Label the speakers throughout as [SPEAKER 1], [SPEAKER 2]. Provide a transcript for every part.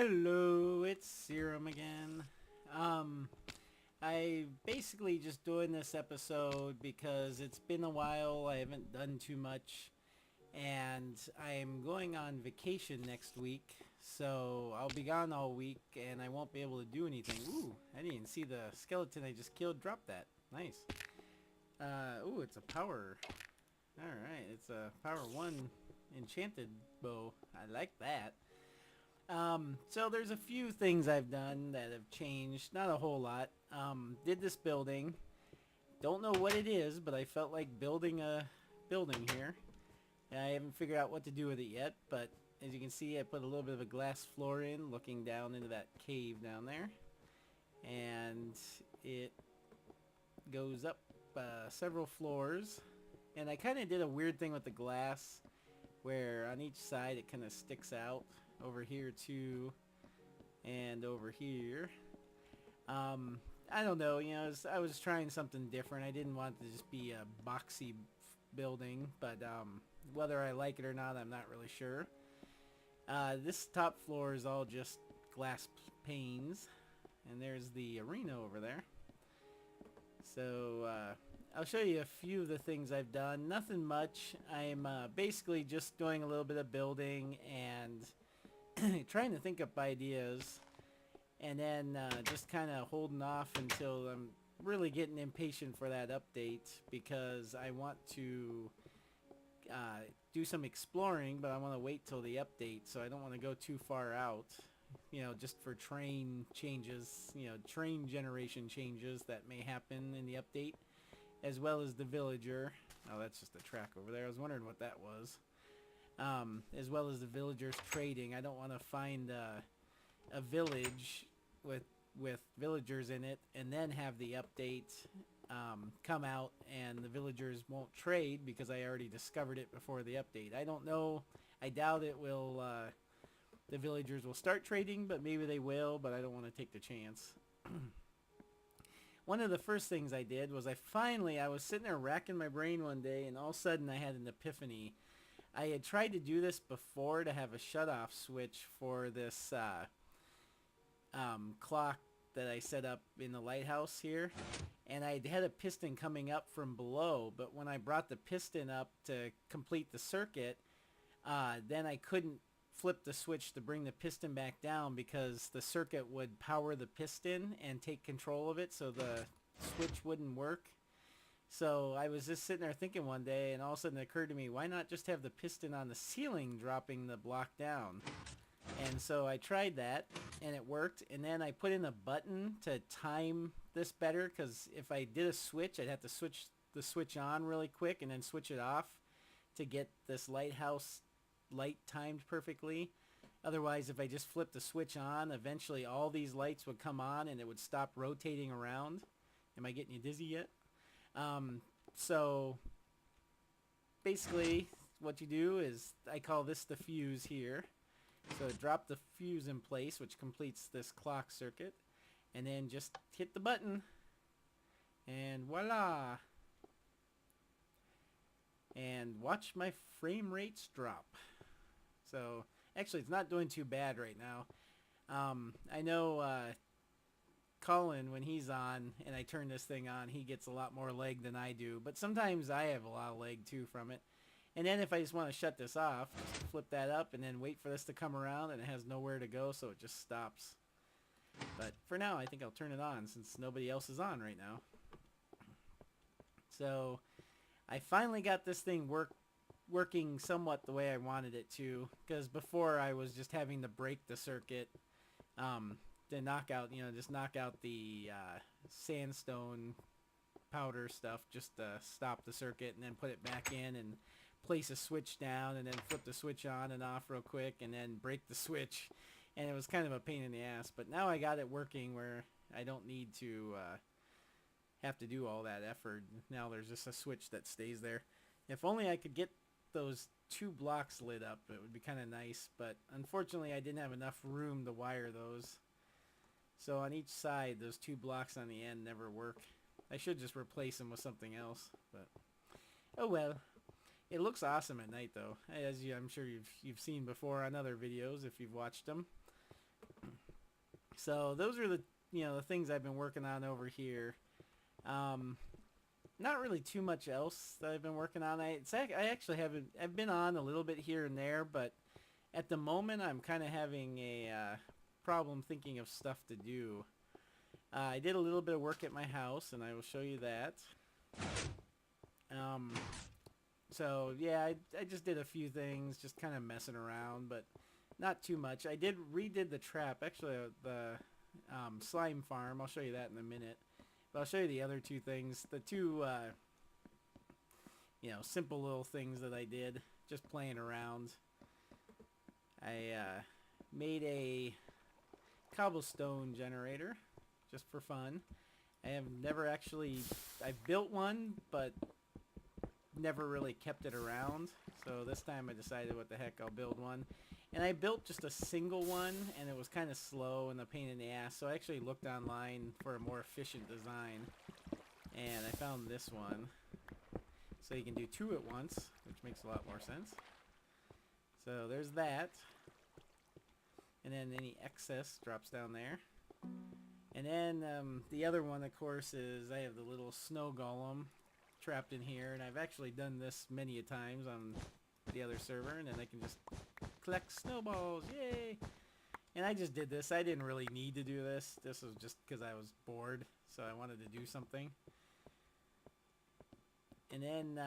[SPEAKER 1] Hello, it's Serum again. Um, I basically just doing this episode because it's been a while. I haven't done too much, and I'm going on vacation next week, so I'll be gone all week, and I won't be able to do anything. Ooh, I didn't even see the skeleton I just killed drop that. Nice. Ooh, it's a power. All right, it's a power 1 enchanted bow. I like that. So there's a few things I've done that have changed, not a whole lot. Did this building. Don't know what it is, but I felt like building a building here. I haven't figured out what to do with it yet, but as you can see, I put a little bit of a glass floor in, looking down into that cave down there. And it goes up several floors. And I kind of did a weird thing with the glass, where on each side it kind of sticks out. Over here too, and over here. I don't know, I was trying something different. I didn't want it to just be a boxy building, but whether I like it or not, I'm not really sure. This top floor is all just glass panes, and there's the arena over there. So I'll show you a few of the things I've done. Nothing much. I'm basically just doing a little bit of building and trying to think up ideas, and then just kind of holding off until I'm really getting impatient for that update, because I want to do some exploring, but I want to wait till the update, so I don't want to go too far out, just for train changes, train generation changes that may happen in the update, as well as the villager. Oh, that's just a track over there. I was wondering what that was. As well as the villagers trading. I don't want to find a village with villagers in it and then have the update come out and the villagers won't trade because I already discovered it before the update. I don't know. I doubt it will. The villagers will start trading, but maybe they will, but I don't want to take the chance. One of the first things I did was I was sitting there racking my brain one day, and all of a sudden I had an epiphany. I had tried to do this before, to have a shut-off switch for this clock that I set up in the lighthouse here. And I had a piston coming up from below, but when I brought the piston up to complete the circuit, then I couldn't flip the switch to bring the piston back down, because the circuit would power the piston and take control of it, so the switch wouldn't work. So I was just sitting there thinking one day, and all of a sudden it occurred to me, why not just have the piston on the ceiling dropping the block down? And so I tried that, and it worked. And then I put in a button to time this better, because if I did a switch, I'd have to switch the switch on really quick and then switch it off to get this lighthouse light timed perfectly. Otherwise, if I just flipped the switch on, eventually all these lights would come on and it would stop rotating around. Am I getting you dizzy yet? So basically what you do is, I call this the fuse here. So drop the fuse in place, which completes this clock circuit, and then just hit the button and voila. And watch my frame rates drop. So actually it's not doing too bad right now. I know Colin, when he's on and I turn this thing on, he gets a lot more lag than I do, but sometimes I have a lot of lag too from it. And then if I just want to shut this off, just flip that up and then wait for this to come around, and it has nowhere to go, so it just stops. But for now, I think I'll turn it on since nobody else is on right now. So I finally got this thing working somewhat the way I wanted it to, because before I was just having to break the circuit to knock out, just knock out the sandstone powder stuff just to stop the circuit, and then put it back in and place a switch down, and then flip the switch on and off real quick, and then break the switch. And it was kind of a pain in the ass, but now I got it working where I don't need to have to do all that effort. Now there's just a switch that stays there. If only I could get those 2 blocks lit up, it would be kind of nice, but unfortunately I didn't have enough room to wire those. So on each side, those 2 blocks on the end never work. I should just replace them with something else, but oh well. It looks awesome at night though, as I'm sure you've seen before on other videos if you've watched them. So those are the things I've been working on over here. Um, Not really too much else that I've been working on. I actually haven't. I've been on a little bit here and there, but at the moment I'm kind of having a problem thinking of stuff to do. I did a little bit of work at my house, and I will show you that. Um, so yeah, I just did a few things, just kind of messing around, but not too much. I redid the trap, actually, the slime farm. I'll show you that in a minute. But I'll show you the other two things. The two, simple little things that I did, just playing around. I made a cobblestone generator, just for fun. I have never actually, I've built one, but never really kept it around. So this time I decided, what the heck, I'll build one. And I built just a single one, and it was kind of slow and a pain in the ass. So I actually looked online for a more efficient design, and I found this one. So you can do two at once, which makes a lot more sense. So there's that. And then any excess drops down there. And then the other one, of course, is I have the little snow golem trapped in here, and I've actually done this many a times on the other server, and then I can just collect snowballs, yay! And I just did this. I didn't really need to do this. This was just because I was bored, so I wanted to do something. And then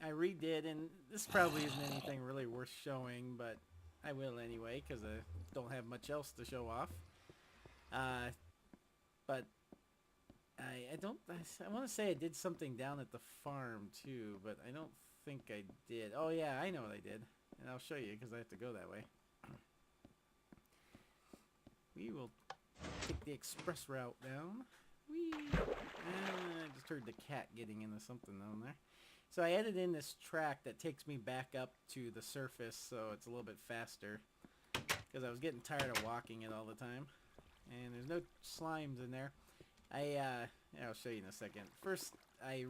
[SPEAKER 1] I redid, and this probably isn't anything really worth showing, but I will anyway, because I don't have much else to show off. But I want to say I did something down at the farm too, but I don't think I did. Oh yeah, I know what I did, and I'll show you because I have to go that way. We will take the express route down. Whee! I just heard the cat getting into something down there. So I added in this track that takes me back up to the surface, so it's a little bit faster, because I was getting tired of walking it all the time. And there's no slimes in there. I'll show you in a second. First, I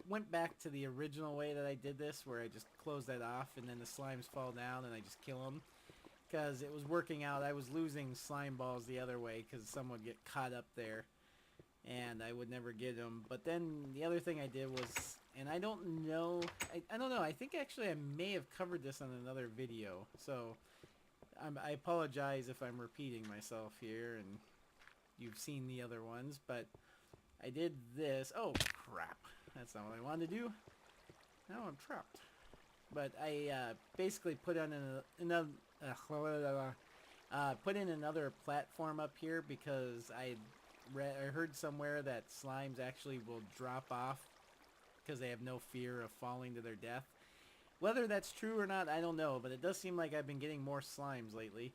[SPEAKER 1] went back to the original way that I did this, where I just close that off, and then the slimes fall down, and I just kill them. Because it was working out. I was losing slime balls the other way, because some would get caught up there, and I would never get them. But then the other thing I did was, and I don't know, I don't know, I think actually I may have covered this on another video, so I apologize if I'm repeating myself here, and you've seen the other ones, but I did this. Oh, crap. That's not what I wanted to do. Now I'm trapped. But I basically put in another platform up here, because I heard somewhere that slimes actually will drop off because they have no fear of falling to their death. Whether that's true or not, I don't know, but it does seem like I've been getting more slimes lately.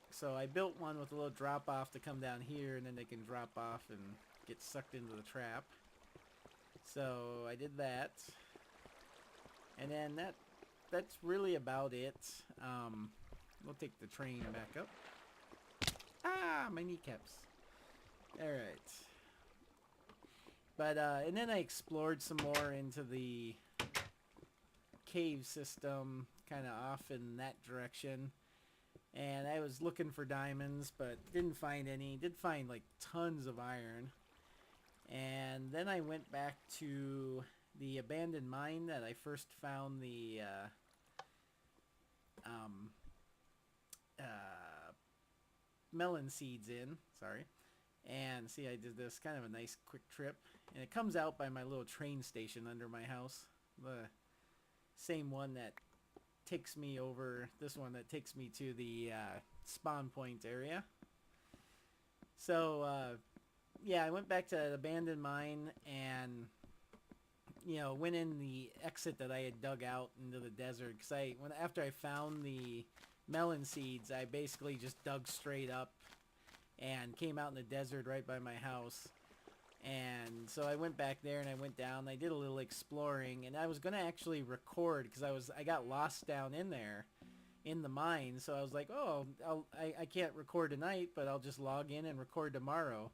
[SPEAKER 1] So I built one with a little drop off to come down here, and then they can drop off and get sucked into the trap. So I did that. And then that's really about it. We'll take the train back up. Ah, my kneecaps. Alright. But, and then I explored some more into the cave system, kind of off in that direction. And I was looking for diamonds, but didn't find any. Did find, like, tons of iron. And then I went back to the abandoned mine that I first found the melon seeds in. Sorry. And see, I did this kind of a nice quick trip. And it comes out by my little train station under my house. The same one that takes me over, this one that takes me to the spawn point area. So, yeah, I went back to that abandoned mine and, went in the exit that I had dug out into the desert. Because after I found the melon seeds, I basically just dug straight up and came out in the desert right by my house. And so I went back there and I went down. I did a little exploring, and I was gonna actually record because I got lost down in there, in the mine. So I was like, oh, I can't record tonight, but I'll just log in and record tomorrow.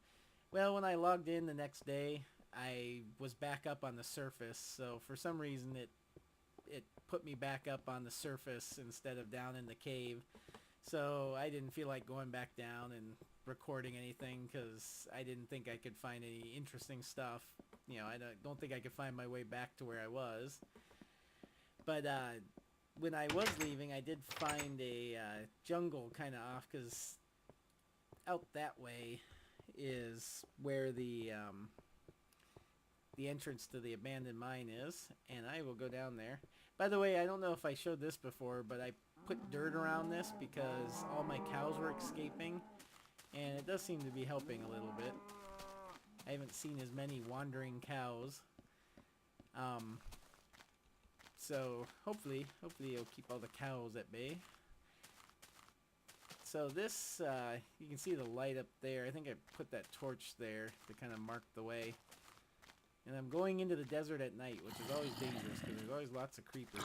[SPEAKER 1] Well, when I logged in the next day, I was back up on the surface. So for some reason, it put me back up on the surface instead of down in the cave. So I didn't feel like going back down and recording anything because I didn't think I could find any interesting stuff. You know, I don't think I could find my way back to where I was. But when I was leaving, I did find a jungle kind of off, because out that way is where the entrance to the abandoned mine is, and I will go down there. By the way, I don't know if I showed this before, but I put dirt around this because all my cows were escaping, and it does seem to be helping a little bit. I haven't seen as many wandering cows. So hopefully it'll keep all the cows at bay. So this, you can see the light up there. I think I put that torch there to kind of mark the way. And I'm going into the desert at night, which is always dangerous because there's always lots of creepers.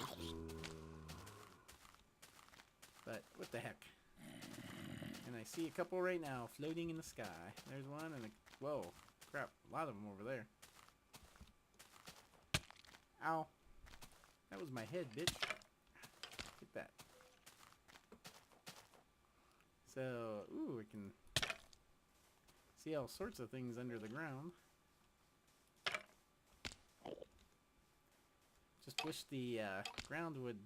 [SPEAKER 1] But what the heck? And I see a couple right now floating in the sky. There's one and a... Whoa. Crap. A lot of them over there. Ow. That was my head, bitch. Get that. So, ooh, we can see all sorts of things under the ground. Just wish the ground would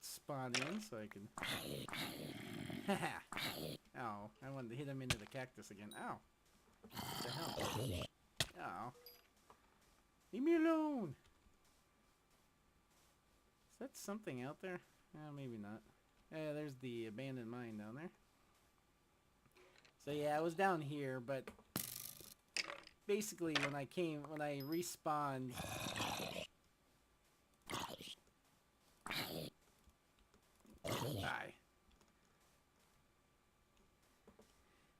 [SPEAKER 1] spawn in so I could... Haha! Ow, I wanted to hit him into the cactus again. Ow! What the hell? Ow. Leave me alone! Is that something out there? Maybe not. Yeah, there's the abandoned mine down there. So yeah, I was down here, but basically when I respawned... Die.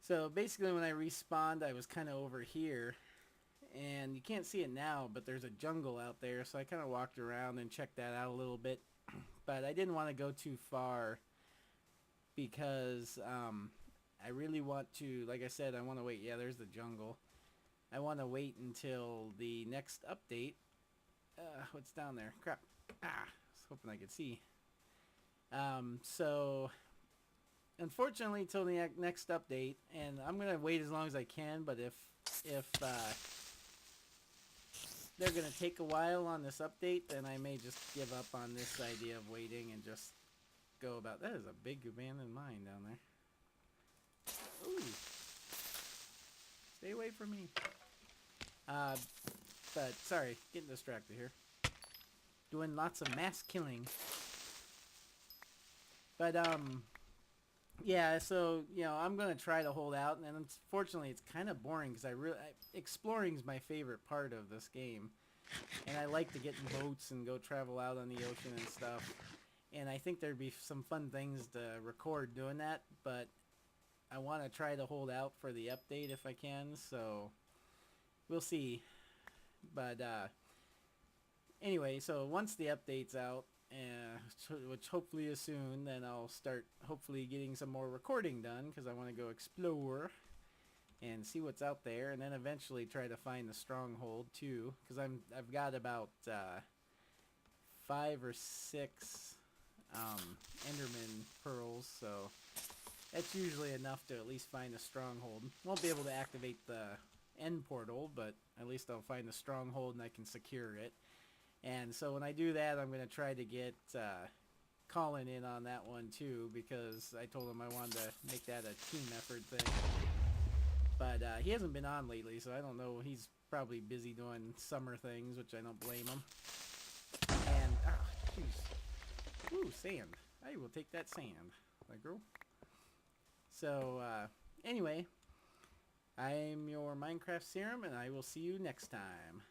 [SPEAKER 1] So basically when I respawned, I was kind of over here. And you can't see it now, but there's a jungle out there, so I kind of walked around and checked that out a little bit. But I didn't want to go too far because I really want to, like I said, I want to wait. Yeah, there's the jungle. I want to wait until the next update. What's down there? Crap. I was hoping I could see. So unfortunately till the next update, and I'm going to wait as long as I can, but if they're going to take a while on this update, then I may just give up on this idea of waiting and just go about... That is a big abandoned mine down there. Ooh. Stay away from me. But, sorry, getting distracted here. Doing lots of mass killing. But, yeah, so, you know, I'm going to try to hold out, and unfortunately it's kind of boring because exploring is my favorite part of this game. And I like to get in boats and go travel out on the ocean and stuff. And I think there'd be some fun things to record doing that, but I want to try to hold out for the update if I can, so we'll see. But, anyway, so once the update's out, which hopefully is soon, then I'll start hopefully getting some more recording done because I want to go explore and see what's out there, and then eventually try to find the stronghold too, because I've got about 5 or 6 Enderman pearls, so that's usually enough to at least find a stronghold. Won't be able to activate the end portal, but at least I'll find the stronghold and I can secure it. And so when I do that, I'm going to try to get Colin in on that one too, because I told him I wanted to make that a team effort thing. But he hasn't been on lately, so I don't know. He's probably busy doing summer things, which I don't blame him. And, jeez. Ooh, sand. I will take that sand, my girl. So, anyway, I'm your Minecraft Serum, and I will see you next time.